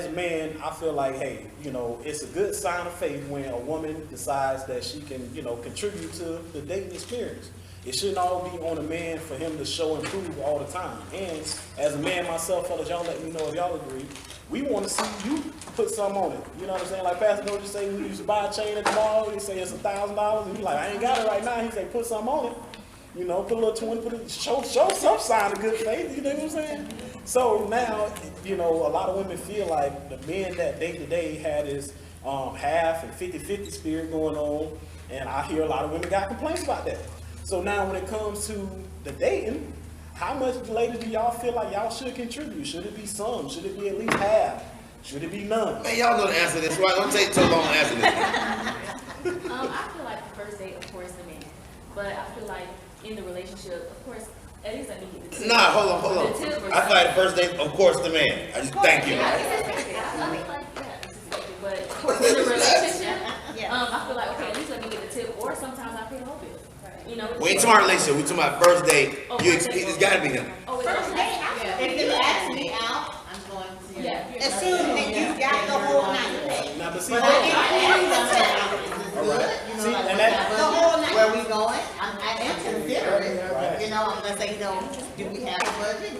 a man, I feel like, hey, it's a good sign of faith when a woman decides that she can, contribute to the dating experience. It shouldn't all be on a man for him to show and prove all the time. And as a man myself, fellas, y'all let me know if y'all agree. We want to see you put something on it. You know what I'm saying? Like Pastor Dozier say, we used to buy a chain at the mall. He say it's $1,000, and he's like, I ain't got it right now. He say, put something on it. Put a little 20, show some sign of good faith. You know what I'm saying? So now, a lot of women feel like the men that date today had this half and 50-50 spirit going on, and I hear a lot of women got complaints about that. So now when it comes to the dating, how much, ladies, do y'all feel like y'all should contribute? Should it be some? Should it be at least half? Should it be none? Man, y'all know the answer to this. Why don't take so long to answer this? I feel like the first date, of course, the man. But I feel like in the relationship, of course, at least I need to get the tip. Nah, hold on. I feel like the first date, of course, the man. I just thank you. But in the relationship, I feel like, okay, at least let me get the tip, or sometimes I pay the whole bill. We ain't talking about relationship, we talking about first date. It's gotta be him. First date, if you ask me out, I'm going to assume that you got the whole night. Now, but see, But I get the whole night. Where we going? I am considering. I'm gonna say, do we have a budget?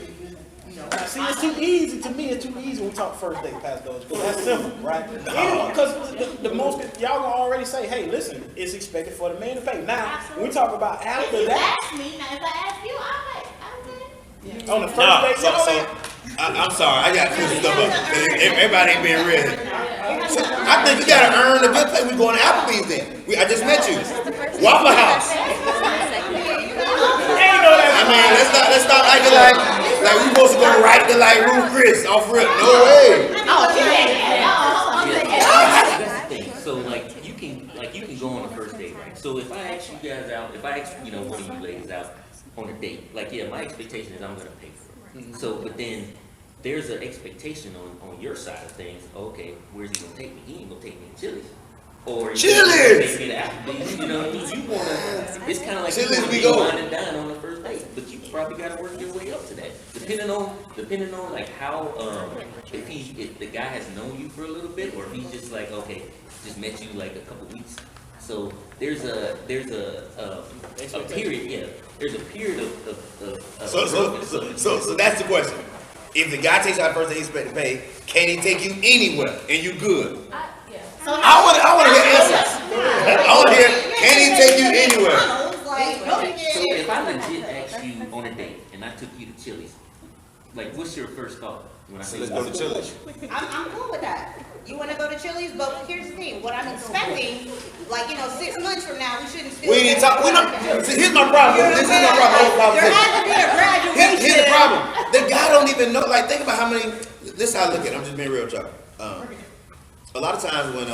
See, it's too easy. To me, it's too easy when we talk first date, Pastor Dozier. Because that's simple, right? Because the most, y'all gonna already say, hey, listen, it's expected for the man to pay. Now, when we talk about after if you that. ask me, now if I ask you, I'll pay. On the first date, I'm sorry, I got two stuff up. Everybody ain't being real. So, I think you gotta earn the good pay. We going to Applebee's then. I just met you. Waffle House. I mean, let's stop acting like we supposed to go right to like Ruth Chris off rip. No way. That's the thing. So you can go on a first date, right? So if I ask you guys out, if I ask one of you ladies out on a date, my expectation is I'm gonna pay for it. So, but then there's an expectation on your side of things. Okay, where's he gonna take me? He ain't gonna take me to Chili's. Or Chili's! Take me to Applebee's. You know what I mean? You wanna? It's kind of like Chili's, you wanna we be go. wine and dine on the first date, but you probably gotta work your way up to that. Depending on like how if the guy has known you for a little bit, or if he's just like just met you like a couple weeks. So there's a period, There's a period of So that's the question. If the guy takes you out first and he's expected to pay, can he take you anywhere and you good? I want to hear answers. I want to hear, can he take you anywhere? So if I legit asked you on a date and I took you to Chili's, what's your first thought when I say let's go to Chili's? I'm cool with that. You want to go to Chili's, but here's the thing. What I'm expecting, 6 months from now, we shouldn't still. We didn't talk. See, here's my problem. This is my problem. There has to be a graduation. Here's the problem. The guy don't even know. Think about how many. This is how I look at it. I'm just being real, Chuck. A lot of times when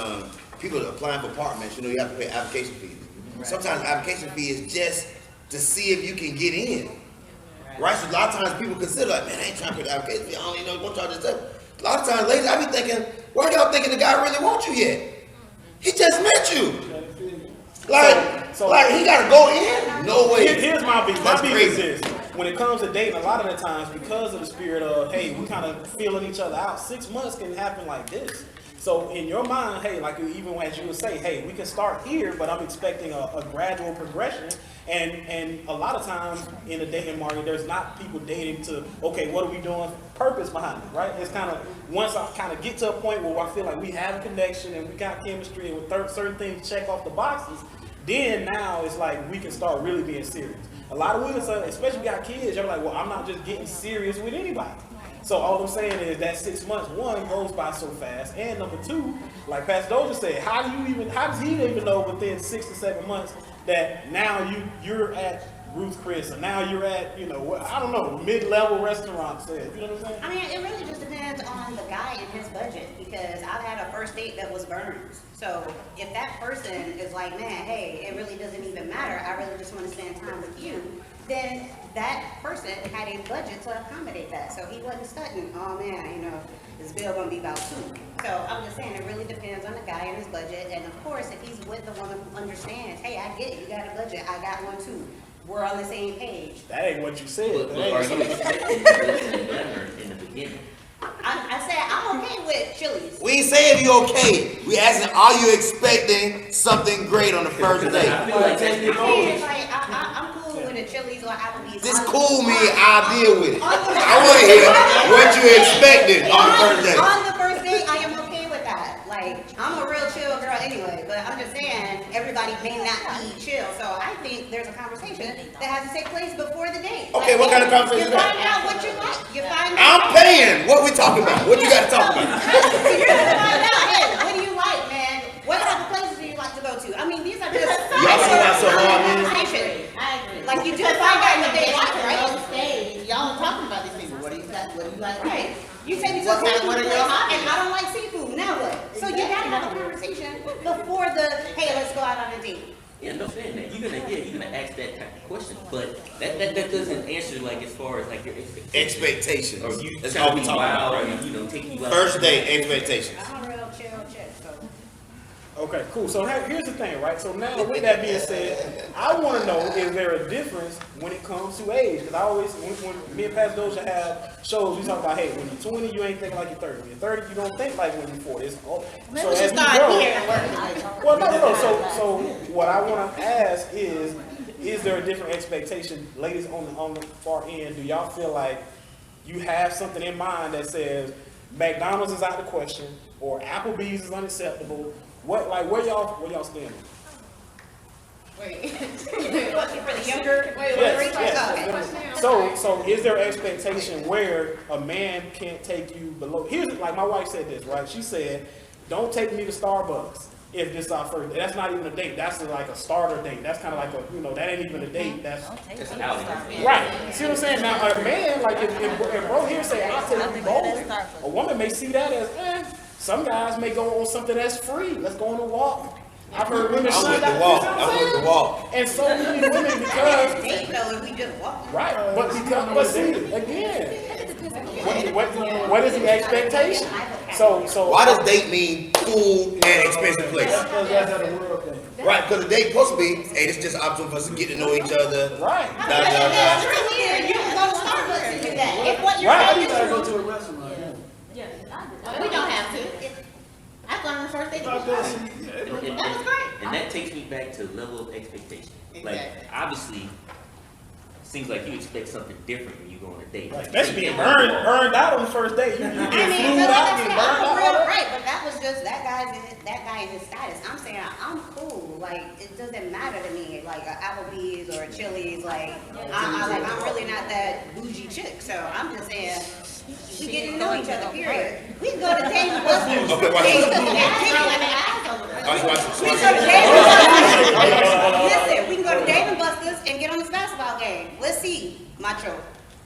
people are applying for apartments, you have to pay application fees. Sometimes the application fee is just to see if you can get in. Right? So a lot of times people consider man, I ain't trying to pay the application fee. I don't even know what y'all just said. A lot of times, ladies, I be thinking, why y'all thinking the guy really wants you yet? He just met you. He gotta go in? No way. Here's my beef. That's My beef crazy. is this. When it comes to dating, a lot of the times, because of the spirit of, hey, we kind of feeling each other out, 6 months can happen like this. So in your mind, hey, even as you would say, hey, we can start here, but I'm expecting a gradual progression. And a lot of times in the dating market, there's not people dating to, okay, what are we doing? Purpose behind it, right? It's kind of, once I kind of get to a point where I feel like we have a connection and we got chemistry and with certain things check off the boxes, then now it's like we can start really being serious. A lot of women, especially got kids, you're like, well, I'm not just getting serious with anybody. So all I'm saying is that 6 months, one, goes by so fast, and number two, like Pastor Dozier said, how does he even know within 6 to 7 months that now you're at Ruth Chris, or now you're at, I don't know, mid-level restaurant said, you know what I'm saying? I mean, it really just depends on the guy and his budget, because I've had a first date that was burned. So if that person is like, man, hey, it really doesn't even matter, I really just want to spend time with you, then that person had a budget to accommodate that. So he wasn't studying, oh man, this bill gonna be about $2. So I'm just saying it really depends on the guy and his budget. And of course, if he's with the woman who understands, hey, I get it, you got a budget, I got one too. We're on the same page. That ain't what you said. But are you expecting this in the beginning? I said I'm okay with Chili's. We ain't saying you okay. We asking, are you expecting something great on the first date? I feel like that's I'm cool with a Chili's or Applebee's. This cool me, I'll deal with it. I want to hear what you expected on the first date. On the first date, I am okay with that. Like, I'm a real chill girl anyway, but I'm just saying, everybody may not be chill. So I think there's a conversation that has to take place before the date. Okay, what kind of conversation You is find that? out what you like. You find I'm out. paying. What we talking about? What you got to talk about? You're gonna find out, hey, what do you like, man? What type of places do you like to go to? I mean, these are just Y'all see why so hard, man? conversation. I agree. Like, you do find out what they like, right? On stage, y'all are talking about these people. What do you like? What do you like? Right. You take me to a What kind- seafood what are place, your hobbies? and I don't like seafood. Now what? So you gotta have a conversation before the, hey, let's go out on a date. Yeah, no saying that. You're gonna ask that type of question, but that doesn't answer like as far as like your expectations. Expectations. Or you That's trying all to we be talking about, wild, right? or, you know, take you out. First date expectations. I'm a real chill chick, so. Okay, cool. So here's the thing, right? So now, with that being said, I want to know, is there a difference when it comes to age? Because I always, when me and Pastor Dozier have shows, we talk about, hey, when you're 20, you ain't thinking like you're 30. When you're 30, you don't think like when you're 40. It's, so as we grow, well, no. So what I want to ask is there a different expectation, ladies on the far end? Do y'all feel like you have something in mind that says McDonald's is out of the question, or Applebee's is unacceptable? What, like, where y'all standing? Wait. For the younger, Yes. So is there expectation where a man can't take you below? Here's, like my wife said this, right? She said, don't take me to Starbucks if this is our first date. That's not even a date. That's like a starter date. That's kind of like a, that ain't even a date. That's That's out. right. See what I'm saying? Now, a man, like if bro here say, I'll take you bowling, a woman may see that as, some guys may go on something that's free. Let's go on a walk. I've heard women I'm shut with that. the walk. I'm with the walk. And so many women, because date though, if we just walk. right, but see, again, what is the expectation? So Why does date mean food and expensive place? Right, because the date supposed to be, hey, this is just an opportunity for us to get to know each other. right, You can go to Starbucks and do that. If what you're right. saying is true. to a restaurant. We don't have to. I've gone on the first date. And, That was great. and that takes me back to level of expectation. Like, Exactly. obviously, seems like you expect something different when you go on a date. Like, Especially being burned out on the first date. You I get mean, flued but out, like I get said, burned I'm out. real right, but that was just that guy in his status. I'm saying I'm cool. Like it doesn't matter to me. Like a Applebee's or a Chili's. Like I'm really not that bougie chick. So I'm just saying we get to know each other. Period. We can go to Dave and Buster's. Okay, watch Hey, this. Watch we this. can go to Dave and Buster's. Listen, we can go to Dave and Buster's and get on this basketball game. Let's see, macho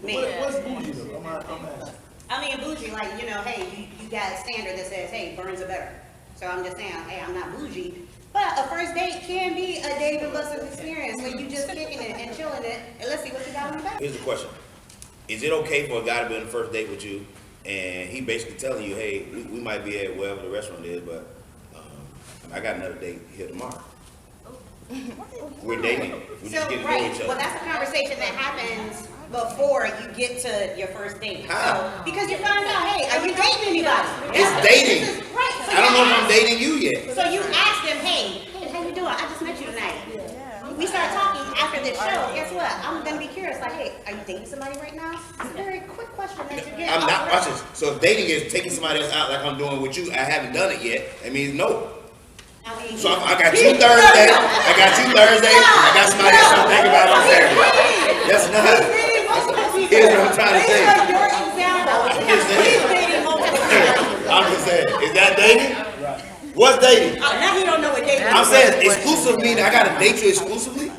man. What's bougie though? I'm asking. I mean, bougie, like, hey, you got a standard that says, hey, burns are better. So I'm just saying, hey, I'm not bougie. But a first date can be a Dave and Buster's experience where you just kicking it and chilling it, and let's see what you got on the back. Here's the question. Is it okay for a guy to be on the first date with you and he basically telling you, hey, we might be at wherever the restaurant is, but I got another date here tomorrow. We're dating. We're just getting to know each Well, other. that's a conversation that happens before you get to your first date. How? So, because you find out, hey, are you dating anybody? It's dating. Right. So I don't know if I'm you dating you yet. ask- So you ask them, hey, how you doing? I just met you tonight. We start talking after this show. Guess what? I'm gonna be curious. Like, hey, are you dating somebody right now? It's a very quick question that you get. I'm not watching. So if dating is taking somebody else out like I'm doing with you, I haven't done it yet. It means no. I mean, So I got you Thursday. I got you Thursday. I got somebody else I'm thinking about on Saturday. That's not. Here's what I'm trying to say. Your example. just saying. He's dating multiple people. I'm just saying. Is that dating? What's dating? Now he don't know what dating is. I'm saying exclusive meaning I gotta date you exclusively?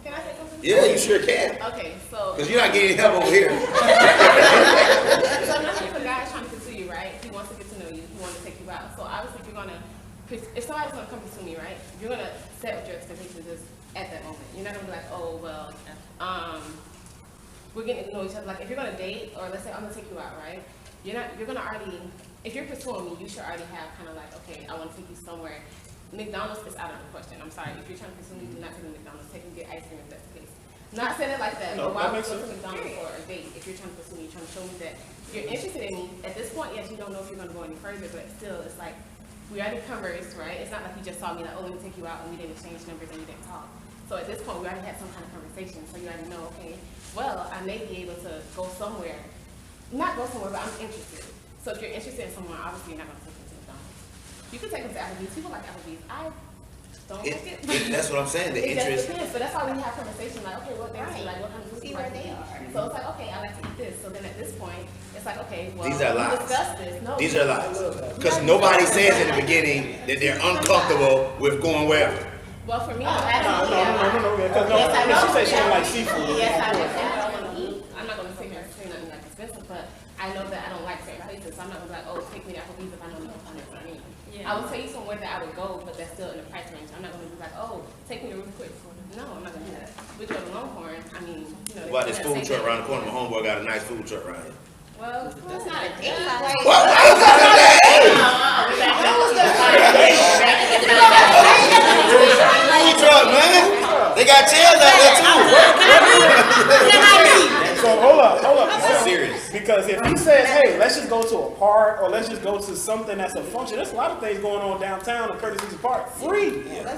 Can I say something? Yeah, you sure can. Okay, so. Cause you're not getting help over here. So if a guy is trying to pursue you, right? He wants to get to know you. He wants to take you out. So obviously, if somebody's gonna come pursue me, right? You're gonna set what your expectations is at that moment. You're not gonna be like, oh well, we're getting to know each other. Like if you're gonna date, or let's say I'm gonna take you out, right? You're gonna already. If you're pursuing me, you should already have kind of like, okay, I want to take you somewhere. McDonald's is out of the question. I'm sorry. If you're trying to pursue me, do not take me to McDonald's. Take me to get ice cream if that's the case. Not saying it like that, No, but why that would makes you go to sense. McDonald's for a date if you're trying to pursue me, you're trying to show me that you're interested in me? At this point, yes, you don't know if you're gonna go any further, but still, it's like, we already conversed, right? It's not like you just saw me like, oh, let me take you out, and we didn't exchange numbers and we didn't talk. So at this point, we already had some kind of conversation, so you already know, okay, well, I may be able to go somewhere, not go somewhere, but I'm interested. So if you're interested in someone, obviously you're not gonna take them to McDonald's. You can take them to Applebee's, people like Applebee's, I don't like it. That's what I'm saying, the It just interest. depends, but that's why when you have conversation, like, okay, what things, like, what kind of food See you where like to they eat? are. So it's like, okay, I like to eat this, so then at this point, it's like, okay, well, These are we lies. discussed this, no. These are lies. Because nobody says in the beginning that they're uncomfortable with going wherever. Well, for me, No, because she said she don't like seafood. Yes, I would say I don't want to eat. I'm not gonna sit here and say nothing like expensive, but I know that I don't like certain places, so I'm not gonna be like, oh, take me to Applebee's if I know you don't find it for me. I would tell you somewhere that I would go, but that's still in the price range. I'm not gonna be like, oh, take me to Ruth Quick. No, I'm not gonna do that. We go to Longhorn, I mean, you know. About this they food say truck that- around the corner, my homeboy got a nice food truck around here. Well, That's not a date. What? Food truck, man. They got chairs out there too. So hold up. That's serious. Because if he says, hey, let's just go to a park or let's just go to something that's a function, there's a lot of things going on downtown in Curtis City Park, free.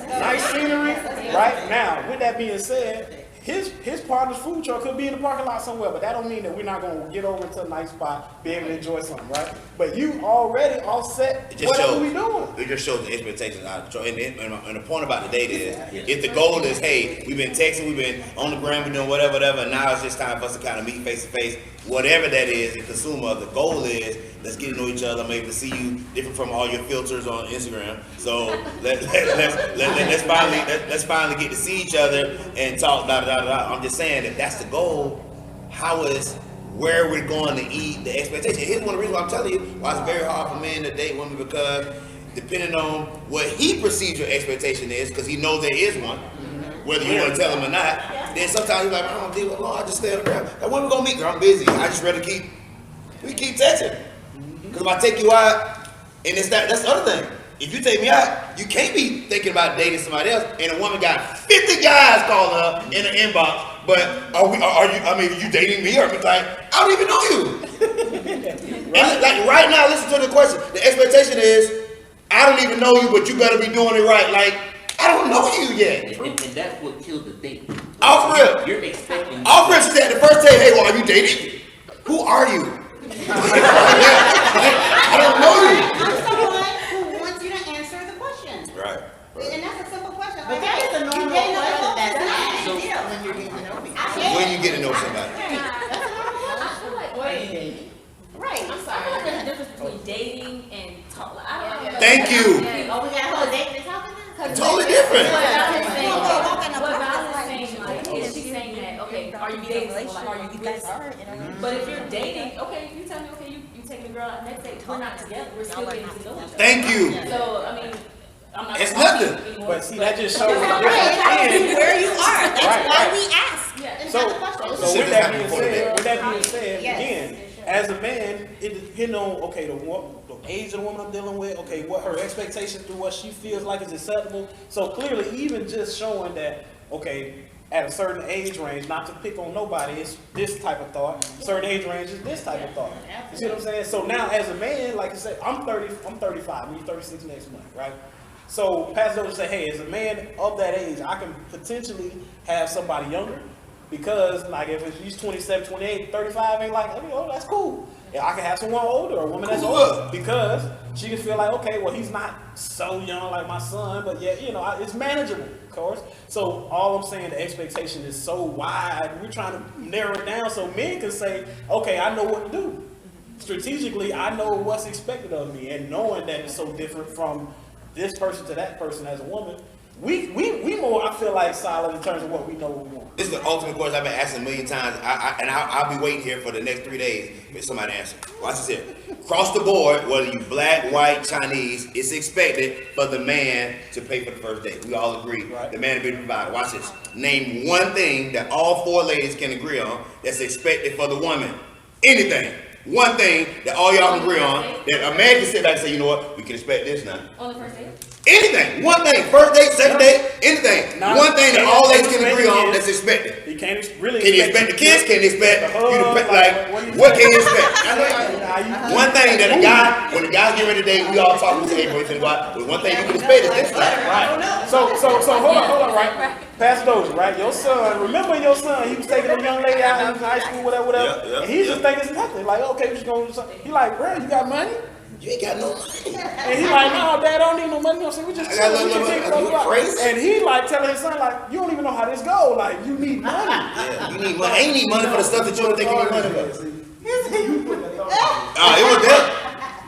Nice scenery. Right now, with that being said, his partner's food truck could be in the parking lot somewhere, but that don't mean that we're not gonna get over to a nice spot, be able to enjoy something, right? But you already offset It just whatever shows. we doing. It just shows the expectations out of control. And the point about the date is, if the goal is, hey, we've been texting, we've been on the ground, we're doing whatever, and now it's just time for us to kind of meet face to face, whatever that is, the consumer. The goal is, let's get to know each other, maybe to see you different from all your filters on Instagram. So let's finally get to see each other and talk. I'm just saying that that's the goal. How is where we're going to eat, the expectation. Here's one of the reasons why I'm telling you why it's very hard for men to date women, because depending on what he perceives your expectation is, because he knows there is one, whether you want to tell him or not, then sometimes he's like, I don't deal with law, I just stay on the ground. Like, when we gonna meet, girl? I'm busy. I just rather keep texting. Because if I take you out, and that's the other thing. If you take me out, you can't be thinking about dating somebody else, and a woman got 50 guys calling her in the inbox, but are you dating me? Or like, I don't even know you. And like right now, listen to the question. The expectation is, I don't even know you, but you better be doing it right. Like, I don't know you yet. And that's what killed the date. Off rip. You're expecting. Off rip, she said the first day, hey, well, are you dating? Who are you? I don't know you. I'm someone who wants you to answer the question. Right. And that's a simple question. But Like, that is a normal you dating question another that's person? asked So- when you're getting to know me. When you get to know somebody. I feel like, wait, Right. I'm I sorry. feel like there's a difference between dating and talk. Like, I don't know. Thank you. Oh, we got a whole date to talk about? Totally different. What Val is saying, Well, we're walking what apart. Val is saying, like, is she saying that, okay, are you dating someone, like, are you with her? But if you're dating, okay, you tell me, okay, you take the girl out next date, we're not together, we're still getting to know each other. Thank you. So, I mean, I'm not. It's gonna argue nothing. anymore, But see, that just shows the Right. difference. Where you are. That's Right, why right. we ask. Yeah. So Shit with is that happening being before the said, day. Yes. again, as a man, it depends on the age of the woman I'm dealing with, okay, what her expectations through what she feels like is acceptable. So clearly, even just showing that, okay, at a certain age range, not to pick on nobody, it's this type of thought. Certain age range is this type of thought. You see what I'm saying? So now, as a man, like I said, I'm 35, I'm 36 next month, right? So Pastor would say, hey, as a man of that age, I can potentially have somebody younger, because like if he's 27, 28, 35, ain't like, oh, that's cool. Yeah, I can have someone older, a woman that's older, because she can feel like, okay, well, he's not so young like my son, but yeah, it's manageable, of course. So all I'm saying, the expectation is so wide, we're trying to narrow it down so men can say, okay, I know what to do. Strategically, I know what's expected of me, and knowing that it's so different from this person to that person as a woman, we more, I feel like, solid in terms of what we know what we want. This is the ultimate question I've been asking a million times, I'll be waiting here for the next 3 days for somebody to answer. Watch this here. Across the board, whether you black, white, Chinese, it's expected for the man to pay for the first date. We all agree. Right. The man to be the provider. Watch this. Name one thing that all 4 ladies can agree on that's expected for the woman. Anything. One thing that all y'all can agree on, that a man can sit back and say, you know what, we can expect this now. On the first date? Anything. One thing. First date, second date, anything. Now, one thing that all ladies can agree on is- that's expected. You can't really Can you expect the kids? Can you expect you to pay, like, what can you expect? One thing that a guy, when the guys get ready to date, we all talk, we say, hey, boy, but one thing you can expect is this. Right. So hold on, right? Pastor Dozier, right? Your son, remember your son, he was taking a young lady out in high school, whatever, and he just think it's nothing. Like, okay, we just gonna do something. He like, bro, you got money? You ain't got no money. And he like, no, Dad, I don't need no money. You know what I'm saying? We just crazy. And he like telling his son, like, you don't even know how this go. Like, you need money. Yeah, you need money. I ain't need money for the stuff that you don't think you need money for. You put that thought. It was that.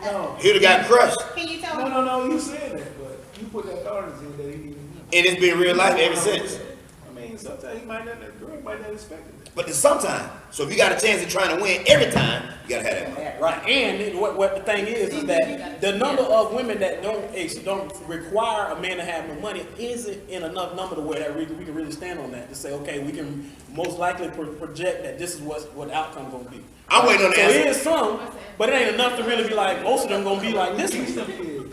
No. He'd have got crushed. Can you tell me? No, you said that, but you put that thought in that he needed money. And it's been real life ever since. I mean, sometimes he might not, the girl might not expect it. But there's sometimes. So if you got a chance of trying to win every time, you gotta have that money. Right, and what the thing is that the number of women that don't require a man to have no money isn't in enough number to where that we can really stand on that to say, okay, we can most likely project that this is what the outcome gonna be. I'm waiting on the So answer. it is some, but it ain't enough to really be like most of them gonna be like this one.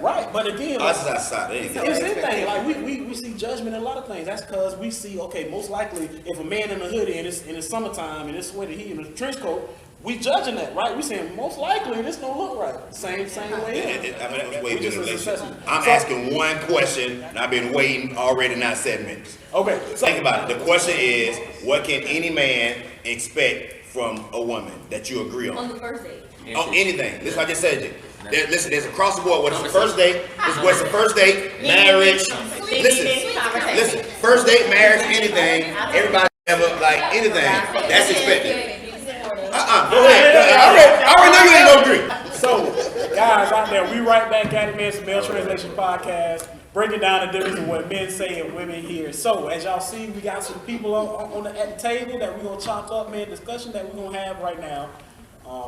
Right, but again, I just outside. There you go. it's anything. Like we see judgment in a lot of things. That's because we see, okay, most likely if a man in a hoodie and it's summertime and it's sweaty, he in a trench coat, we judging that, right? We saying most likely this don't look right. Same way. I mean, that was way We just better relationship. assessing. I'm asking one question, and I've been waiting already now 7 minutes. Okay, so Think about it. The question is, what can any man expect from a woman that you agree On on? the first date. On anything. This is what I just said to you. Listen, there's across the board. What's the first date? What's the first date? Marriage. Listen. First date, marriage, anything. Everybody ever like anything. That's expected. Go ahead. I already know you ain't gonna agree. So, guys out there, we right back at it, man. It's the Male Translation Podcast, breaking down the difference of what men say and women hear. So, as y'all see, we got some people at the table that we're gonna chop up, man. Discussion that we're gonna have right now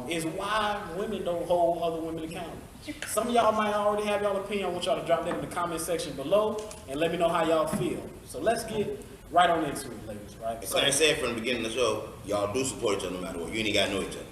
is why women don't hold other women accountable. Some of y'all might already have y'all opinion. I want y'all to drop that in the comment section below and let me know how y'all feel. So let's get right on into it, ladies. Right? So, Clarence said from the beginning of the show, y'all do support each other no matter what. You ain't gotta know each other.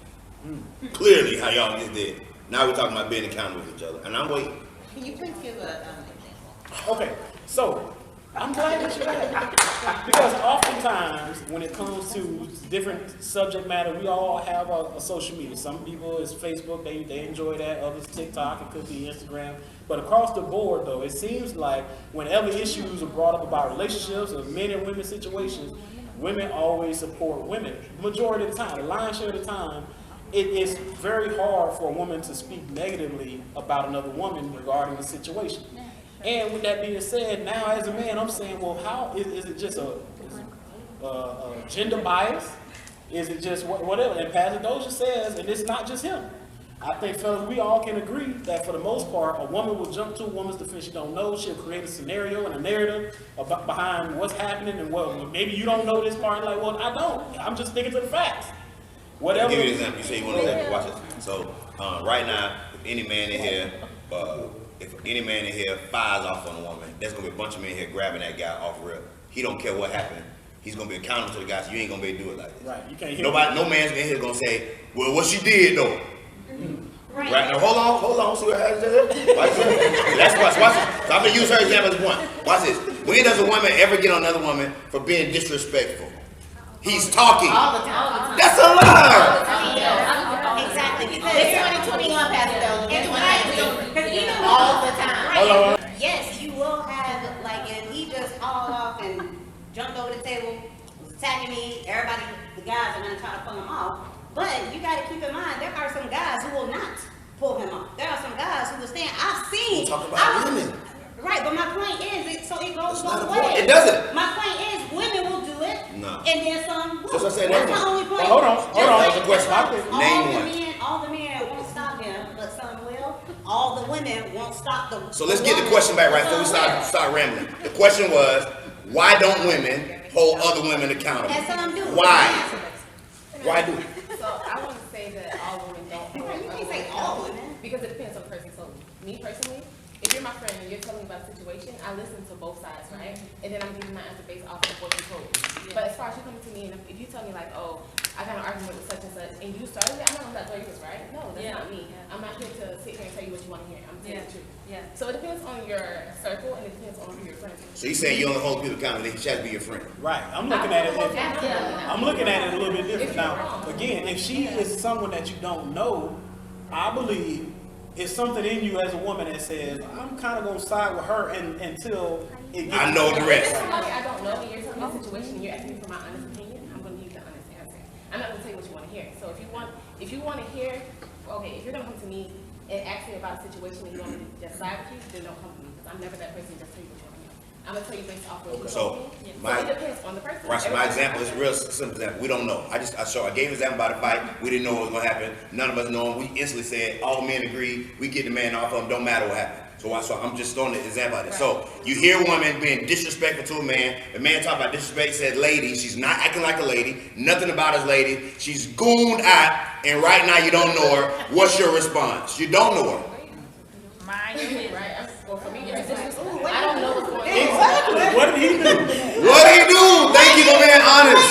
Clearly, how y'all just did. Now we're talking about being accountable with each other, and I'm waiting. Can you please give an example? Okay, so I'm glad that you asked. Because oftentimes when it comes to different subject matter, we all have a social media. Some people it's Facebook, they enjoy that, others TikTok, it could be Instagram. But across the board though, it seems like whenever issues are brought up about relationships or men and women situations, women always support women. Majority of the time, the lion's share of the time, it is very hard for a woman to speak negatively about another woman regarding the situation. And with that being said, now as a man, I'm saying, well, how is it just a gender bias? Is it just whatever? And Pastor Dozier says, and it's not just him. I think, fellas, we all can agree that for the most part, a woman will jump to a woman's defense she don't know. She'll create a scenario and a narrative about, behind what's happening, and well, maybe you don't know this part. Like, well, I don't. I'm just sticking to the facts. Whatever. I'll give you an example. You say you want an example. Watch this. So right now, if any man in here fires off on a woman, there's gonna be a bunch of men here grabbing that guy off rip. He don't care what happened. He's gonna be accountable to the guy. So you ain't gonna be able to do it like this. Right. You can't hear No man's in here gonna say, well, what she did though. Right now, hold on. See what happens there? Watch this. Watch this. So I'm gonna use her example as one. Watch this. When does a woman ever get on another woman for being disrespectful? He's talking. All the time. That's a lie. Exactly. Because It's 2021 past though. it's right. Because even All the time. yes, you will have, like, if he just hauled off and jumped over the table, was attacking me, everybody, the guys are gonna try to pull him off. But you gotta keep in mind, there are some guys who will not pull him off. There are some guys who will stand. I've seen. Talk about women. Right, but my point is, it goes not both a point. ways. It doesn't. My point is, women will do it. No. And then some will. Just what I said, That's that's the one. only point. Well, hold on. That's the question. Name one. All the men won't stop him, but some will. All the women won't stop them. So let's get the question back right before we start rambling. The question was, why don't women hold other women accountable? And some do. Why? Why do? So I want to say that all women don't. You can't say all women. Because it depends on the person. So me personally, if you're my friend and you're telling me about a situation, I listen to both sides, right? And then I'm giving my answer based off of what you told me. But as far as you coming to me and if you tell me like, oh, I got an argument with such and such, and you started it, I'm not gonna throw you this, right? No, that's not me. I'm not here to sit here and tell you what you want to hear. I'm telling you the truth. Yeah. So it depends on your circle and it depends on who your friends are. So you saying you only hold people accountable, they should be your friend. Right. I'm looking at it. Yeah. I'm looking at it a little bit different now. Again, if she is someone that you don't know, I believe it's something in you as a woman that says, I'm kind of going to side with her until it gets. I know the rest. If somebody I don't know and you're telling me a situation and you're asking me for my honest opinion, I'm going to give you the honest answer. I'm not going to tell you what you want to hear. So if you want to hear, okay, if you're going to come to me and ask me about a situation and you want me to just side with you, then don't come to me because I'm never that person to just tell you what you want to hear. I'm going to tell you based off of what you So it depends on the person. right, so my example is a real simple example. We don't know. I gave an example about a fight. We didn't know what was gonna happen. None of us know. We instantly said all men agree. We get the man off of him. Don't matter what happened. So I'm just throwing an example of it. So you hear a woman being disrespectful to a man. The man talk about disrespect. Said lady. She's not acting like a lady. Nothing about his lady. She's gooned out, and right now you don't know her. What's your response? You don't know her. Right. Well, for me, it's just, I don't know what's going on. Exactly. What did he do? What did he do? Thank you for being honest.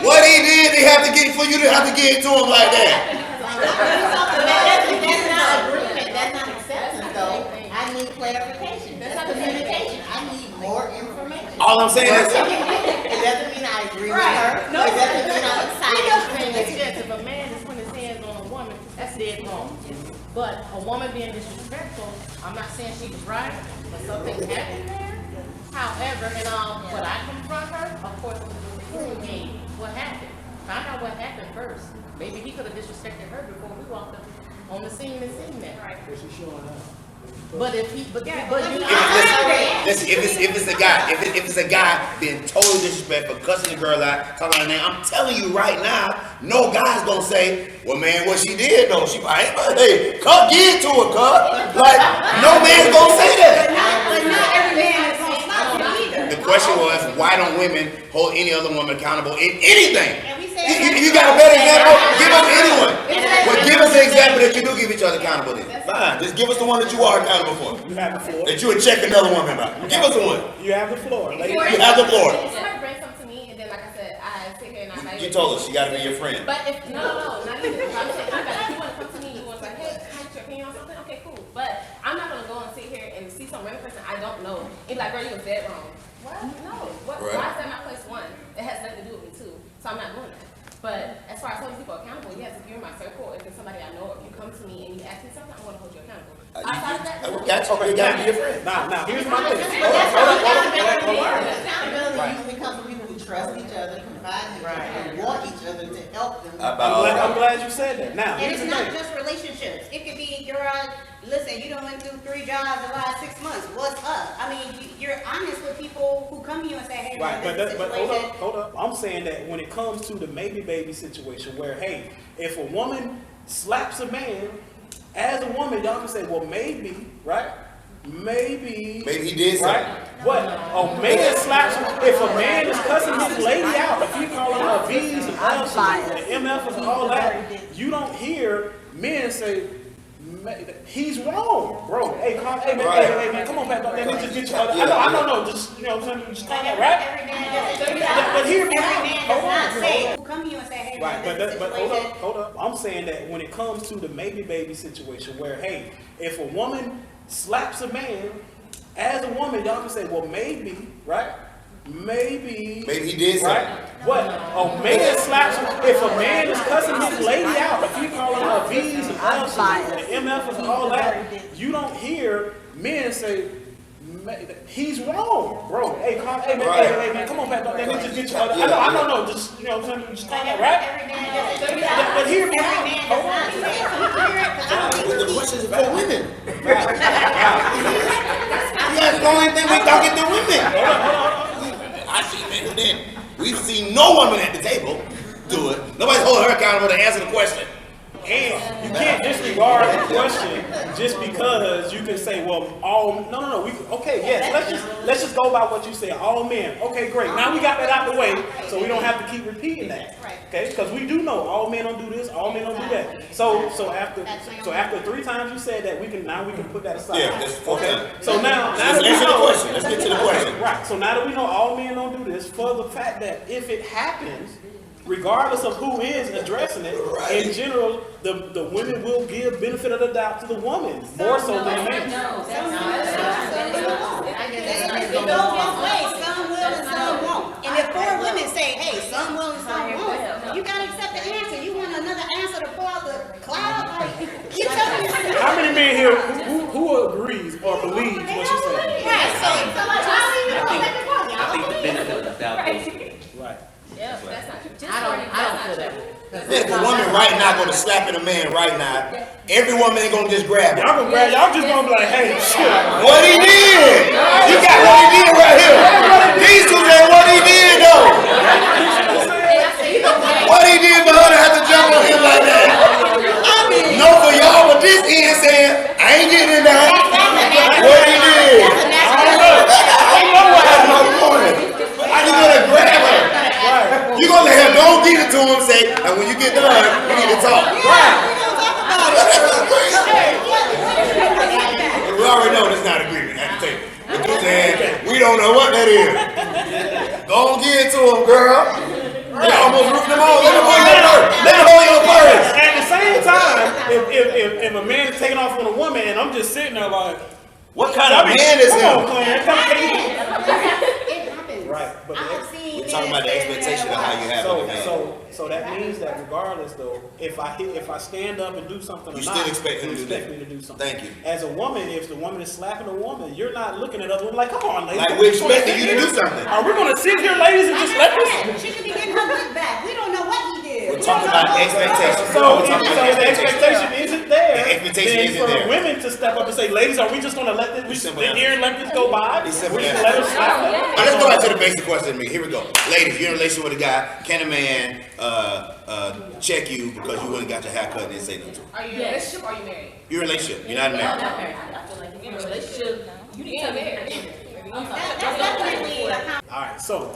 What he did, they have to get for you to have to get it to him like that. That's not agreement, that's not acceptance though. I need clarification, that's not communication, I need more information. All I'm saying is, It doesn't mean I agree with her, it doesn't mean I'm excited. If a man is putting his hands on a woman, that's dead wrong. But a woman being disrespectful, I'm not saying she was right, but something happened there. However, when I confront her, of course, it was a hearing game. What happened? Find out what happened first. Maybe he could have disrespected her before we walked up on the scene and seen that. Right. But if he, but you, listen, if it's a guy being totally disrespectful, cussing the girl out, talking about her name, I'm telling you right now, no guy's gonna say, well, man, what she did though, she like, hey, cut, get to her, cut. Like, no man's gonna say that. But not every man is gonna stop you either. The question was, why don't women hold any other woman accountable in anything? And we say If you got a better example, give us anyone. But give us an example that you do give each other accountable in. Fine, just give us the one that you are accountable for. You have the floor. That you would check another woman about. Give us the one. You have the floor. Ladies. You have the floor. If somebody brings something to me, and then like I said, I sit here and I You told us she got to be your friend. But if not even. I'm saying, if you want to come to me, you want to say, hey, can I get your opinion on something? Okay, cool. But I'm not gonna go and sit here and see some random person I don't know and be like, girl, you was dead wrong. What? No. What? Right. Why is that my place one? It has nothing to do with me too. So I'm not doing that. But as far as holding people accountable, yes, if you're in my circle, if it's somebody I know, if you come to me and you ask me something, I want to hold you accountable. Outside of that, That's okay. You got to be your friend. Now, here's my thing. Accountability usually comes from people who trust each other, confide in each other, and want each other to help them. I'm glad you said that. Now, And here's it's the not thing. just relationships. It could be, listen, you done went through 3 jobs in the last 6 months. What's up? I mean, you're honest with people who come to you and say, hey, Right, man, this is a but situation. hold up. I'm saying that when it comes to the maybe baby situation where, hey, if a woman slaps a man, as a woman, y'all can say, well, maybe, right? Maybe Maybe he did right? something. But a man slaps, if a man is cussing his lady out, if he calling her V's and F's and MFs and all that, you don't hear men say, he's wrong, bro. Hey, come on, hey, man, come on, Pat. Let me just get you. I know, just, you know, just call that, right? Every man doesn't But hear me every out. man Hold does not on, say, who come to you and say, hey, right, man, this is a but situation. hold up. I'm saying that when it comes to the maybe baby situation where, hey, if a woman slaps a man, as a woman, y'all can say, well, maybe, right? Maybe he did something. right? But a man slaps, if a man is cussing his lady out, if he calling her V's and F's and MFs and all that, you don't hear men say, he's wrong, bro. Hey, man, come on, man, let me just get you. I know, just, you know, just call that, right? Every man doesn't But hear me every man does not say it. Can you clear it? 'Cause I don't think The we- question is for women. That's the only thing we talking to women. I see men who didn't. We've seen no woman at the table do it. Nobody's holding her accountable to answer the question. And you can't disregard the question just because you can say, well, no. Let's just go by what you said. All men. Okay, great. Now we got that out the way, so we don't have to keep repeating that. Okay, because we do know all men don't do this, all men don't do that. So after 3 times you said that, we can put that aside. Yeah, that's 4 times. So now Let's that we answer the know, question. Let's get to the question. right. So now that we know all men don't do this, for the fact that if it happens, regardless of who is addressing it, in general, the women will give benefit of the doubt to the woman more so than the man. It goes both ways. Some will and some won't. And if 4 women say, hey, some will and some won't, you gotta accept the answer. You want another answer to pull out the cloud? Like, you tell me. How many men here who agrees or believes what she's saying? Right, so like, how do you I know? think the benefit of the doubt goes to me. Right. Yeah, that's not true. I don't feel that. If a woman right now gonna slap at a man right now, every woman ain't gonna just grab him. Y'all gonna grab, y'all just gonna be like, hey, shit. What he did! You got what he did right here. These two say what he did though. What he did for her to have to jump on him like that. No for y'all, but this end saying, I ain't getting in there. What he did. I know what happened my point. You gonna grab her. You gonna let him go get it to him, say, and when you get done, we need to talk. We already know that's not agreement at the table. But you saying, we don't know what that is. Go on, get it to him, girl. You almost roofed them all. Let them hold your purse. Let them hold your purse. At the same time, if a man is taking off on a woman and I'm just sitting there like, what kind of man is him? Come on, Clarence, come on. It happens. Right, but I've seen We're talking about the expectation of how you have with a man. So that means that regardless though, if I stand up and do something, You or still not, expect him you to do expect that. me to do something. Thank you. As a woman, if the woman is slapping a woman, you're not looking at other women like, come on, ladies. Like we're expecting you to do something. Are we gonna sit here, ladies, and just let this? She could be getting her look back. We don't know what he did. We're talking about expectation. So We're talking about if the expectation isn't there, The expectation then isn't for there. women to step up and say, ladies, are we just gonna let this, we It's sit simple here and let this go by? We It's just simple let her slap her? Let's go back to the basic question to me. Here we go. Ladies, you're in a relationship with a guy. Can a man check you because you wouldn't got your hair cut and didn't say nothing to him? Are you in a relationship or are you married? You're in a relationship. You're not No, married. not married. I feel like if you're in a relationship, you need to be married. That's definitely a All right, so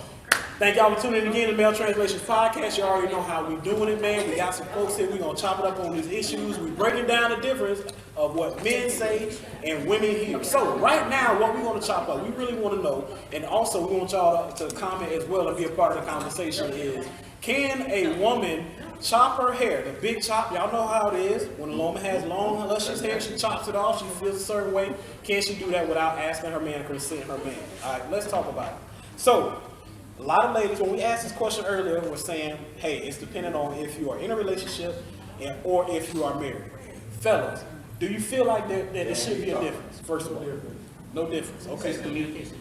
thank y'all for tuning in again to Male Translations Podcast. You already know how we doing it, man. We got some folks here. We're going to chop it up on these issues. We're breaking down the difference of what men say and women hear. So right now, what we're going to chop up, we really want to know, and also we want y'all to comment as well and be a part of the conversation is, can a woman chop her hair? The big chop, y'all know how it is. When a woman has long, luscious hair, she chops it off. She feels a certain way. Can she do that without asking her man or consenting her man? All right, let's talk about it. So, a lot of ladies, when we asked this question earlier, were saying, hey, it's dependent on if you are in a relationship or if you are married. Fellas, do you feel like that there should be a difference, first of all? No difference. Okay. Communication.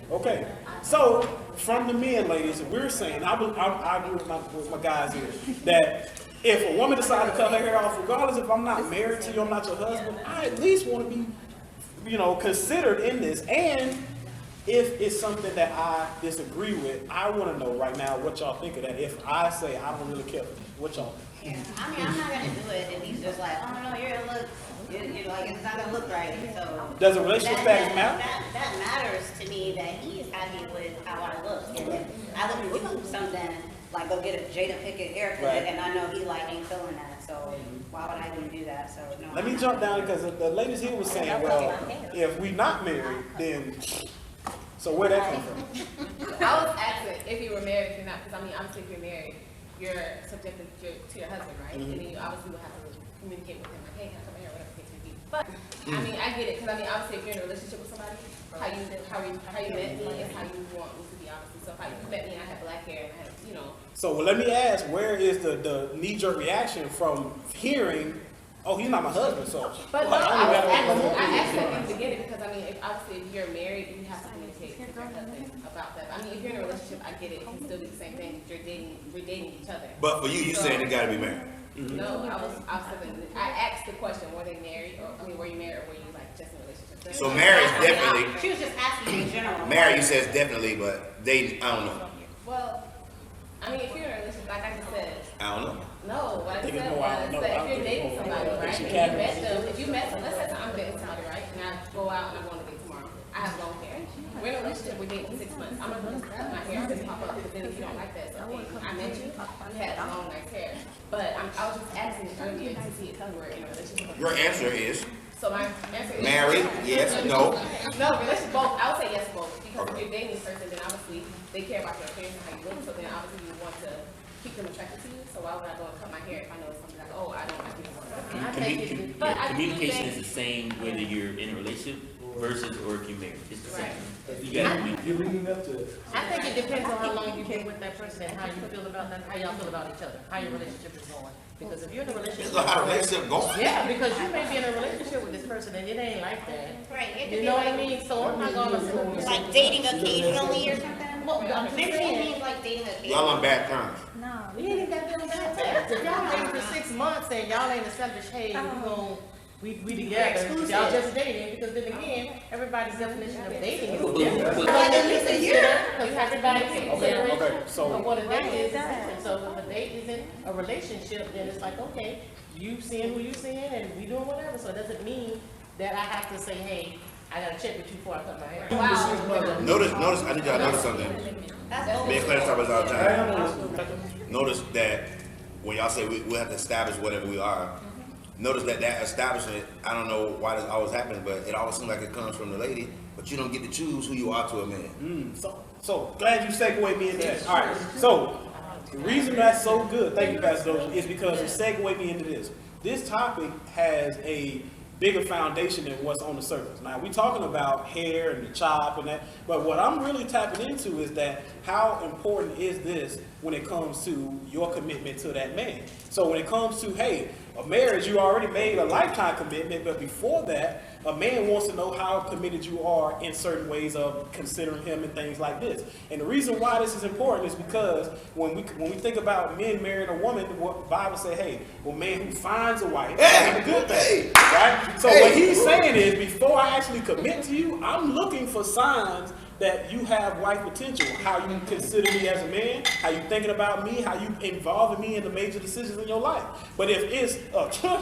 Okay. So, from the men, ladies, we're saying, I agree with my guys here, that if a woman decides to cut her hair off, regardless if I'm not married to you, I'm not your husband, I at least want to be, considered in this. And if it's something that I disagree with, I want to know right now what y'all think of that. If I say I don't really care, what y'all think? Yeah, I mean, I'm not gonna do it if he's just like, oh no, you're gonna look, you're like, it's not gonna look right. So Does a relationship status matter? That matters to me that he's happy with how I look, and if I look do something like go get a Jada Pinkett haircut, Right. and I know he like ain't feeling that, so why would I even do that? So no. Let me jump down because the ladies here was saying, well, if we not married, then so where that come from? I was asking if you were married, if you're not, because I mean, obviously if you're married, you're subjected to your husband, right? And then you obviously will have to communicate with him, like, hey, can I come here, whatever the case may be. But, I mean, I get it, because I mean, obviously if you're in a relationship with somebody, how you met me is how you want me to be, obviously. So if you met me and I had black hair and I had, So let me ask, where is the knee-jerk reaction from hearing, oh, he's not my husband, so. But no, I asked that in the beginning because I mean, if you're married, you have to communicate with your husband about that. I mean, if you're in a relationship, I get it. It can still be the same thing. We're dating each other. But for you saying they gotta be married. No, I asked the question: were they married, or were you married, or were you like just in a relationship? So marriage definitely. She was just asking in general. Married, you says definitely, but I don't know. Well, I mean, if you're in a relationship, like I just said. I don't know. No, what I think said it's more, I don't was know. that I if you're think dating it's more, somebody, I right, think and she you met them, if you met them, let's say I'm dating somebody, right, and I go out and I'm going to date tomorrow, I have long hair. We're in a relationship, we're dating 6 months. I'm not going to cut my hair and pop up, but then if you don't like that, so okay, I met you, you had long, nice hair. But I was just asking earlier to see if you were in a relationship. Your answer is So my answer is married, yes, no. No, relationship both. I would say yes both because if you're dating this person, then obviously they care about your appearance and how you look. So then obviously you want to keep them attracted to you. So why would I go and cut my hair if I know it's something like, oh, I don't like people. But I Communication think is the same whether you're in a relationship versus or if you're married. It's the same. You gotta communicate. You're leading up to it. I think it depends on how long you've been with that person and how you feel about them, how y'all feel about each other, how your relationship is going. Because if you're in a relationship. That's how the relationship going. Yeah, because you may be in a relationship with this person and it ain't like that. Right, it could You be know what I like, mean? So I'm not gonna. like dating occasionally or something. Well, I'm just Maybe saying. it means like dating occasionally. Y'all on bad terms. We ain't got them bad terms. If y'all dating for 6 months and y'all ain't established, hey, we together, y'all just dating, because then again, everybody's definition of dating is different. But- But then you consider, because everybody's consideration okay, so- of what a date is different. So if a date isn't a relationship, then it's like, okay, you seeing who you seeing and we doing whatever, so it doesn't mean that I have to say, hey, I gotta check with you before I cut my hair. wow. Notice, I need y'all to notice something. Me and Clarence talk about this all the time. Notice that when y'all say we have to establish whatever we are, notice that establishment, I don't know why this always happens, but it always seems like it comes from the lady, but you don't get to choose who you are to a man. So glad you segued me into that. All right. So the reason that's so good, thank you, Pastor Dozier, is because it segued me into this. This topic has a bigger foundation than what's on the surface. Now we talking about hair and the chop and that, but what I'm really tapping into is that how important is this when it comes to your commitment to that man? So when it comes to, hey, a marriage, you already made a lifetime commitment, but before that, a man wants to know how committed you are in certain ways of considering him and things like this. And the reason why this is important is because when we think about men marrying a woman, what the Bible say, hey, well, man who finds a wife, that's a good thing, right? So what he's saying is, before I actually commit to you, I'm looking for signs that you have wife potential, how you consider me as a man, how you thinking about me, how you involving me in the major decisions in your life. But if it's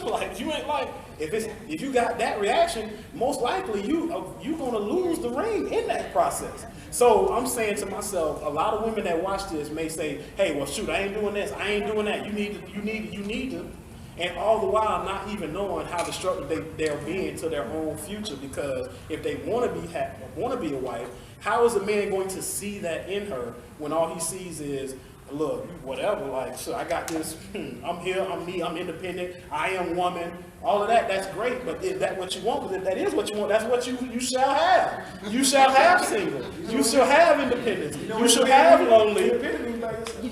like you ain't like, if you got that reaction, most likely you gonna lose the ring in that process. So I'm saying to myself, a lot of women that watch this may say, hey, well shoot, I ain't doing this, I ain't doing that. You need to. And all the while not even knowing how destructive they're being to their own future, because if they want to be a wife, how is a man going to see that in her when all he sees is, look, whatever, like, so I got this, I'm here, I'm me, I'm independent, I am woman, all of that, that's great, but is that what you want? Because if that is what you want, that's what you shall have. You shall have single, you shall have independence, you shall have lonely.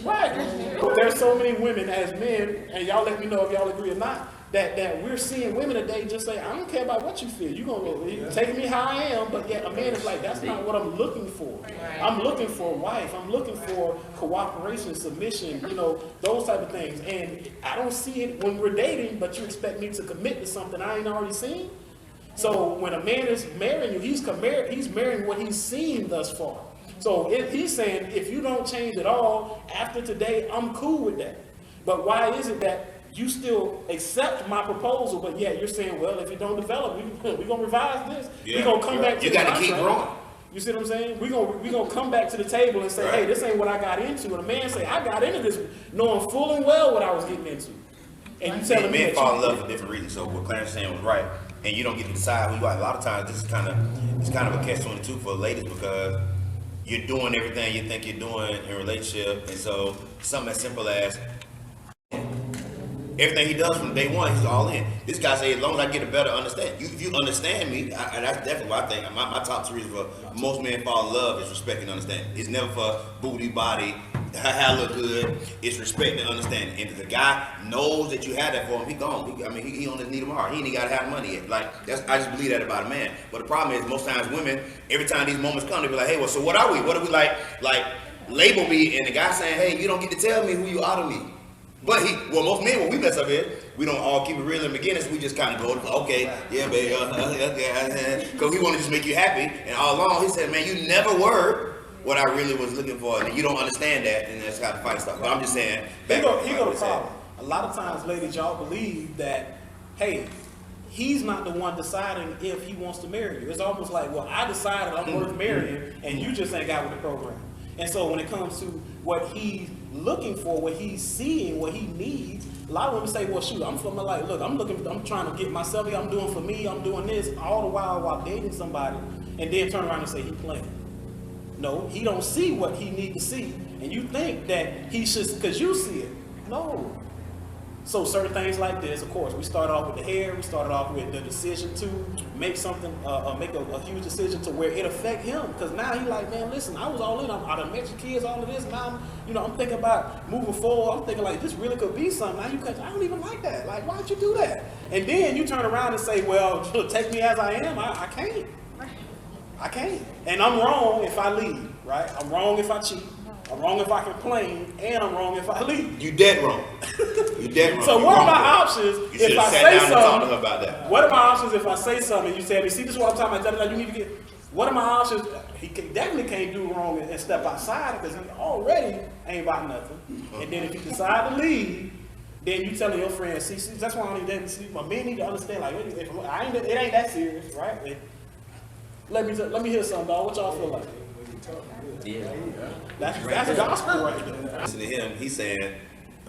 Right. But there's so many women as men, and y'all let me know if y'all agree or not, that we're seeing women today just say, I don't care about what you feel. You're going to take me how I am, but yet a man is like, that's not what I'm looking for. I'm looking for a wife. I'm looking for cooperation, submission, those type of things. And I don't see it when we're dating, but you expect me to commit to something I ain't already seen. So when a man is marrying you, he's marrying what he's seen thus far. So he's saying, if you don't change at all, after today, I'm cool with that. But why is it that you still accept my proposal, but yet you're saying, well, if you don't develop, we're going to revise this. We're going to come back to you the got to keep growing. You see what I'm saying? We're gonna come back to the table and say, hey, this ain't what I got into. And a man say, I got into this knowing full and well what I was getting into. And you telling me men fall in love for different reasons. So what Clarence saying was right. And you don't get to decide who you are. A lot of times this is kind of a catch-22 for ladies, because you're doing everything you think you're doing in a relationship. And so something as simple as everything he does from day one, he's all in. This guy say, as long as I get a better understanding. If you understand me, and that's definitely what I think. My top 3 reasons for most men fall in love is respect and understanding. It's never for booty, body, how look good. It's respect and understanding. And if the guy knows that you have that for him, he gone. He on his need tomorrow. He ain't got to have money yet. I just believe that about a man. But the problem is, most times women, every time these moments come, they be like, hey, well, so what are we? What are we like label me? And the guy saying, hey, you don't get to tell me who you are to me. But most men, when we mess up here, we don't all keep it real in the beginning, so we just kind of go, okay, yeah, baby, because we want to just make you happy. And all along, he said, man, you never were what I really was looking for, and you don't understand that, and that's how the fight stuff. But I'm just saying, here go the problem. A lot of times, ladies, y'all believe that, hey, he's not the one deciding if he wants to marry you. It's almost like, well, I decided I'm worth marrying, and you just ain't got with the program. And so when it comes to what he's looking for, what he's seeing, what he needs, a lot of women say, well, shoot, I'm trying to get myself here, I'm doing for me, I'm doing this, all the while dating somebody, and then turn around and say he playing. No, he don't see what he need to see, and you think that he should because you see it. No. So certain things like this, of course, we started off with the hair. We started off with the decision to make something, make a huge decision to where it affect him. Because now he like, man, listen, I was all in. I done met your kids, all of this. Now, I'm thinking about moving forward. I'm thinking like this really could be something. Now I don't even like that. Like, why'd you do that? And then you turn around and say, well, take me as I am. I can't. I can't. And I'm wrong if I leave, right? I'm wrong if I cheat. I'm wrong if I complain, and I'm wrong if I leave. You dead wrong. You dead wrong. So what are my options if I say something? Talk to her about that. What are my options if I say something? You say, see, this is what I'm talking about. You need to get. What are my options? He definitely can't do wrong and step outside because he already ain't about nothing. And then if you decide to leave, then you telling your friends, see, that's why I need to see. My men need to understand, like, it ain't that serious, right? Let me hear something, dog. What y'all feel like? Yeah. That's gospel right there. Listen to him. He's saying,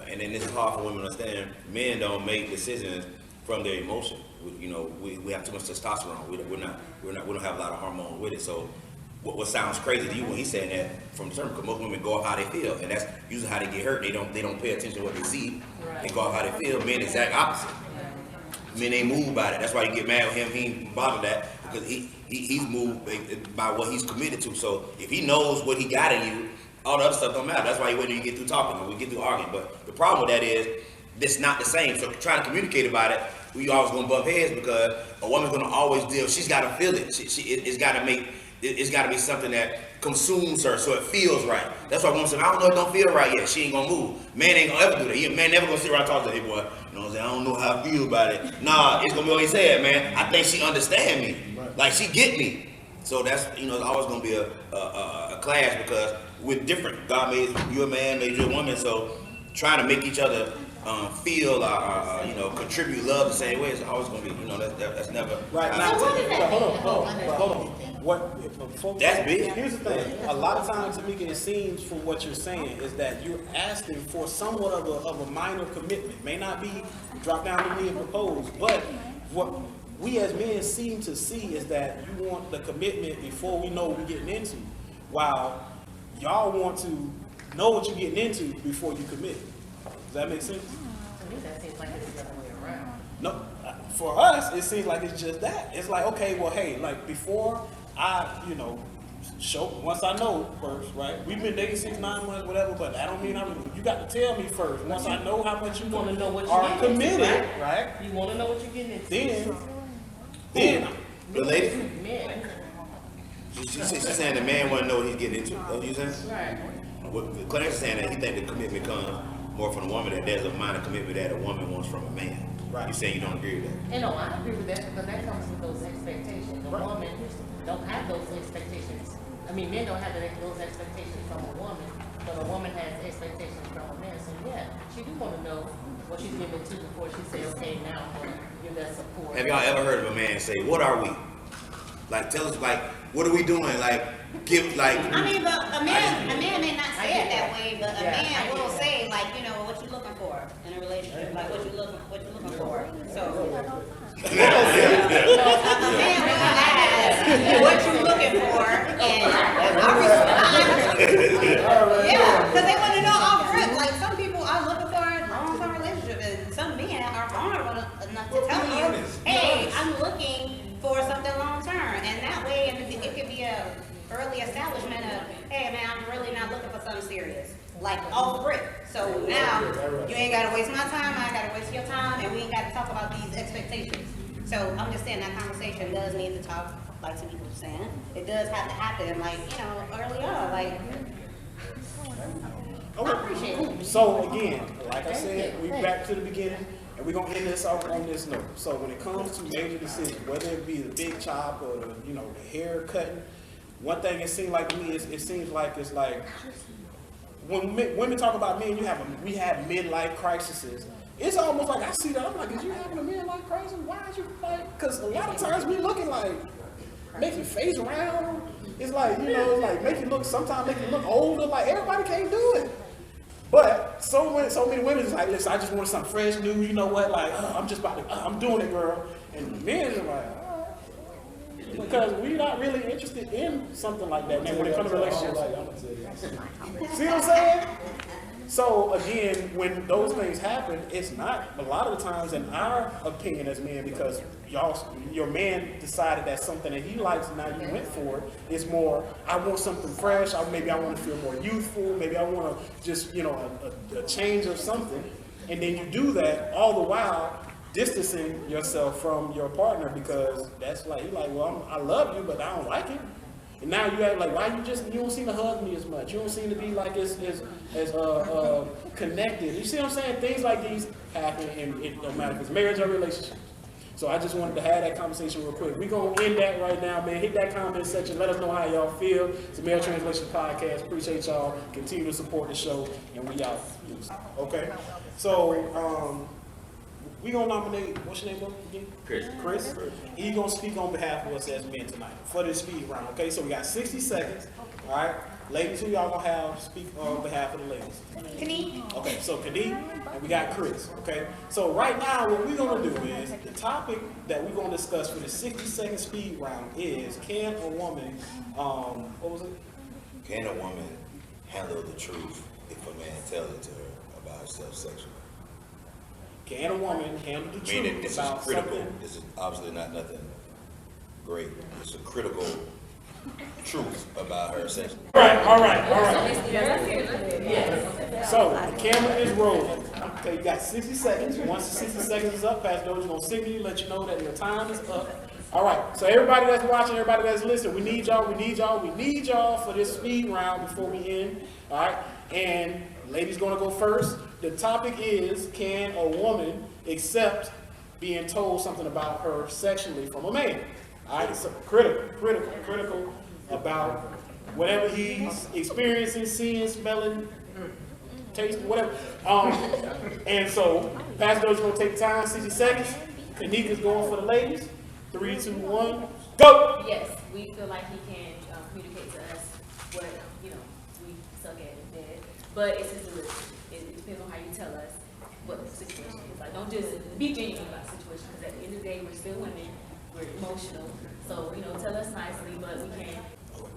and then this is hard for women to understand. Men don't make decisions from their emotion. We have too much testosterone. We don't have a lot of hormone with it. So, what sounds crazy to you when he's saying that from the term? Because most women go off how they feel, and that's usually how they get hurt. They don't pay attention to what they see. They go off how they feel. Men exact opposite. Men ain't moved by it. That's why you get mad with him. He ain't bothered that because he's moved by what he's committed to. So if he knows what he got in you, all the other stuff don't matter. That's why you wait till you get through talking or we get through arguing. But the problem with that is it's not the same. So trying to communicate about it, we always gonna bump heads because a woman's gonna always deal. She's got to feel it. It's got to be something that consumes her so it feels right. That's why women say, I don't know, it don't feel right yet. She ain't gonna move. Man ain't gonna ever do that. Man never gonna sit around and talk to hey boy. You know what I'm saying? I don't know how I feel about it. Nah, it's gonna be what he said, man. I think she understand me. Like she get me. So that's, it's always gonna be a clash because we're different. God made you a man, made you a woman. So trying to make each other feel, contribute love the same way is always gonna be, that's never right. Now, hold on. That's big. Here's the thing. A lot of times, Tamika, it seems from what you're saying is that you're asking for somewhat of a minor commitment. May not be drop down to me and propose, but what we as men seem to see is that you want the commitment before we know what we're getting into, while y'all want to know what you're getting into before you commit. Does that make sense? To me, that seems like it's the other way around. No, for us, it seems like it's just that. It's like, okay, well, hey, like before I, once I know first, right? We've been dating 6-9 months, whatever, but that don't mean you got to tell me first. Once I know how much you want to know what you are committed, into, right? You want to know what you're getting into. Then the lady, Men. she's saying the man want to know what he's getting into. That's what you saying? Right. Clarence is saying that he think the commitment comes more from the woman, that there's a minor commitment that a woman wants from a man. Right. You say you don't agree with that? And no, I agree with that because that comes with those expectations. The woman don't have those expectations. I mean, men don't have those expectations from a woman, but a woman has expectations from a man. So yeah, she do want to know what she's giving to before she says, okay, now I'm going to give that support. Have y'all ever heard of a man say, what are we? Like, tell us, like, what are we doing? Like, give, like. I mean, but a man may not say it that way, but a man will say, like, what you looking for in a relationship, like what you looking for. So, a man will ask what you looking for, and I respond. Yeah, because they want to know off rip. Like some people are looking for a long-term relationship, and some men are vulnerable enough to tell you, hey, I'm looking for something long-term, and that way, it could be a early establishment of, hey man, I'm really not looking for something serious, like off the break. So now you ain't gotta waste my time, I ain't gotta waste your time, and we ain't gotta talk about these expectations. So I'm just saying that conversation does need to talk, like some people are saying. It does have to happen, like early on, like. I appreciate it. So again, like I said, we back to the beginning. And we're going to end this off on this note. So when it comes to major decisions, whether it be the big chop or the hair cutting, one thing it seems like to me, it seems like it's like, when women talk about men, we have midlife crises. It's almost like I see that, I'm like, is you having a midlife crisis? Why is you like, because a lot of times we looking like, make your face round. It's like, it's like sometimes make you look older, like everybody can't do it. But so many women is like, listen, I just want something fresh, new, you know what, like, I'm just about to, I'm doing it, girl. And men are like, because we're not really interested in something like that, man, when it comes to relationships. I'm gonna tell you. See what I'm saying? So again, when those things happen, it's not a lot of the times in our opinion as men, because your man decided that's something that he likes and now you went for it. It's more, I want something fresh, maybe I want to feel more youthful, maybe I want to just, a change of something. And then you do that all the while distancing yourself from your partner, because that's like, you're like, well, I love you, but I don't like it. And now you act like, why you don't seem to hug me as much. You don't seem to be like as connected. You see what I'm saying? Things like these happen, and it don't matter if it's marriage or relationship. So I just wanted to have that conversation real quick. We're going to end that right now, man. Hit that comment section. Let us know how y'all feel. It's a Male Translation Podcast. Appreciate y'all. Continue to support the show, and we out. Okay? So, we gonna nominate, what's your name again? Chris. He's gonna speak on behalf of us as men tonight for this speed round. Okay, so we got 60 seconds. All right, ladies, who y'all gonna have speak on behalf of the ladies? Kanique. Okay, so Kanique, and we got Chris. Okay, so right now what we're gonna do is the topic that we're gonna discuss for the 60-second speed round is, can a woman, what was it? Can a woman handle the truth if a man tells it to her about herself sexually? Can a woman handle the Meaning truth this is about critical. something? This is obviously not nothing great. It's a critical truth about her sexually. All right. So the camera is rolling. Okay, you got 60 seconds. Once the 60 seconds is up, Pastor Dozier is gonna signal you, let you know that your time is up. All right. So everybody that's watching, everybody that's listening, we need y'all for this speed round before we end. All right. And ladies gonna go first. The topic is, can a woman accept being told something about her sexually from a man? All right, so critical about whatever he's experiencing, seeing, smelling, tasting, whatever. And so, Pastor Dozier's gonna take time, 60 seconds. Kanika's going for the ladies. 3, 2, 1, go! Yes, we feel like he can communicate to us what, we suck at in bed, but it's his delivery. It depends on how you tell us what the situation is. Like, don't just be genuine about the situation, because at the end of the day, we're still women, we're emotional. So, tell us nicely, but we can't.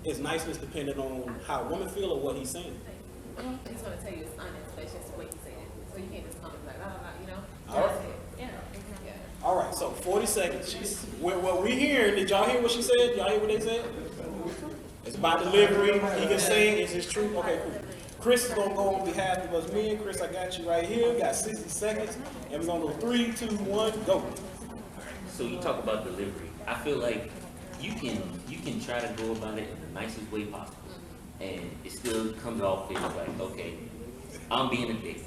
Is niceness dependent on how women feel or what he's saying? I just want to tell you it's honest, but it's just the way you say it. So you can't just come and be like, All right. Yeah. All right, so 40 seconds. What we hearing, did y'all hear what she said? Y'all hear what they said? It's about delivery. He can say, is this true? Okay, cool. Chris is gonna go on behalf of us men. Chris, I got you right here. We got 60 seconds. And we're gonna go 3, 2, 1, go. So you talk about delivery. I feel like you can try to go about it in the nicest way possible, and it still comes off as like, okay, I'm being a dick,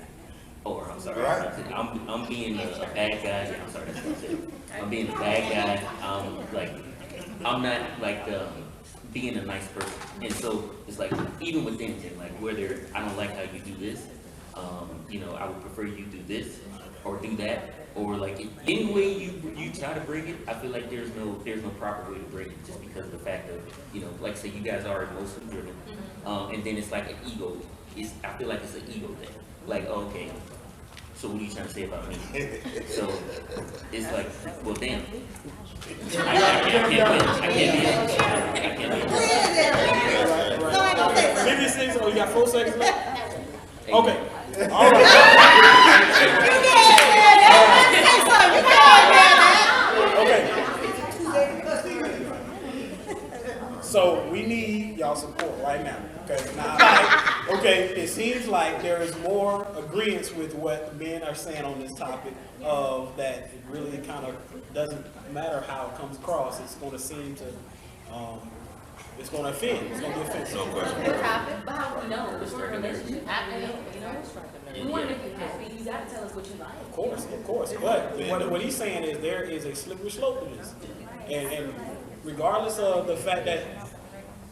or I'm sorry, I'm being a bad guy. Yeah, I'm sorry, that's what I said. I'm being a bad guy. I'm not like being a nice person, and so it's like even within it, like whether I don't like how you do this, I would prefer you do this or do that. Or like any way you try to bring it, I feel like there's no proper way to bring it, just because of the fact of like say you guys are emotionally driven, and then it's like an ego. I feel like it's an ego thing. Like, okay, so what are you trying to say about me? So it's like, well, damn. I can't. 56, oh, you got 4 seconds left? Okay. All right. Okay. So we need y'all support right now. Okay. Now, it seems like there is more agreement with what men are saying on this topic of that it really kind of doesn't matter how it comes across. It's going to seem to, it's going to offend. It's going to be offensive. No question. The topic, but how do we know? It's your relationship happening, We want to make you happy. You got to tell us what you like. Of course. But what he's saying is there is a slippery slope to this. And regardless of the fact that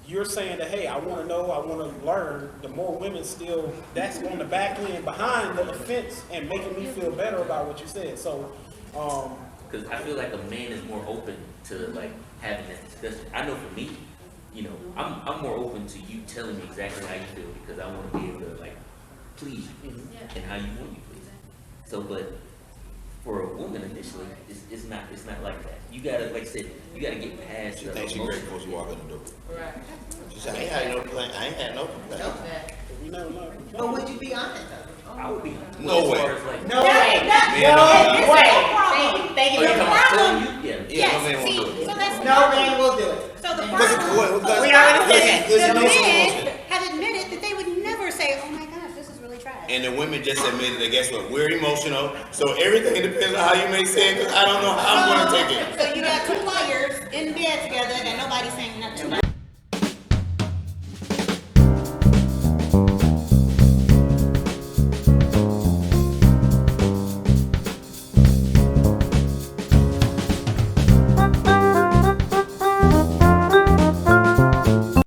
you're saying that, hey, I want to know, I want to learn, the more women still, that's on the back end behind the offense and making me feel better about what you said. So, because I feel like a man is more open to like having that discussion. I know for me, I'm more open to you telling me exactly how you feel, because I want to be able to like please you and how you want me pleased. So, but for a woman initially, it's not like that. You gotta, like I said, you gotta get past She the thinks she's emotion. great before she walk in the door. Right. She said, I ain't had no complaint. I ain't had no complaint. Okay. We never know. But would you be honest though? I would be. No as way. far as like, No way. Man, No way. Thank oh, you. you talking about telling you? Yeah. Yeah, no man Yes, won't do see, it. so that's the No problem. man will do it. So the Because problem, We already said that. because you the know some emotion. men have admitted that they would never say, oh my gosh, this is really trash. And the women just admitted that, guess what, we're emotional, so everything depends on how you may say it, because I don't know how I'm gonna take it. So you got two liars in bed together and nobody's saying nothing.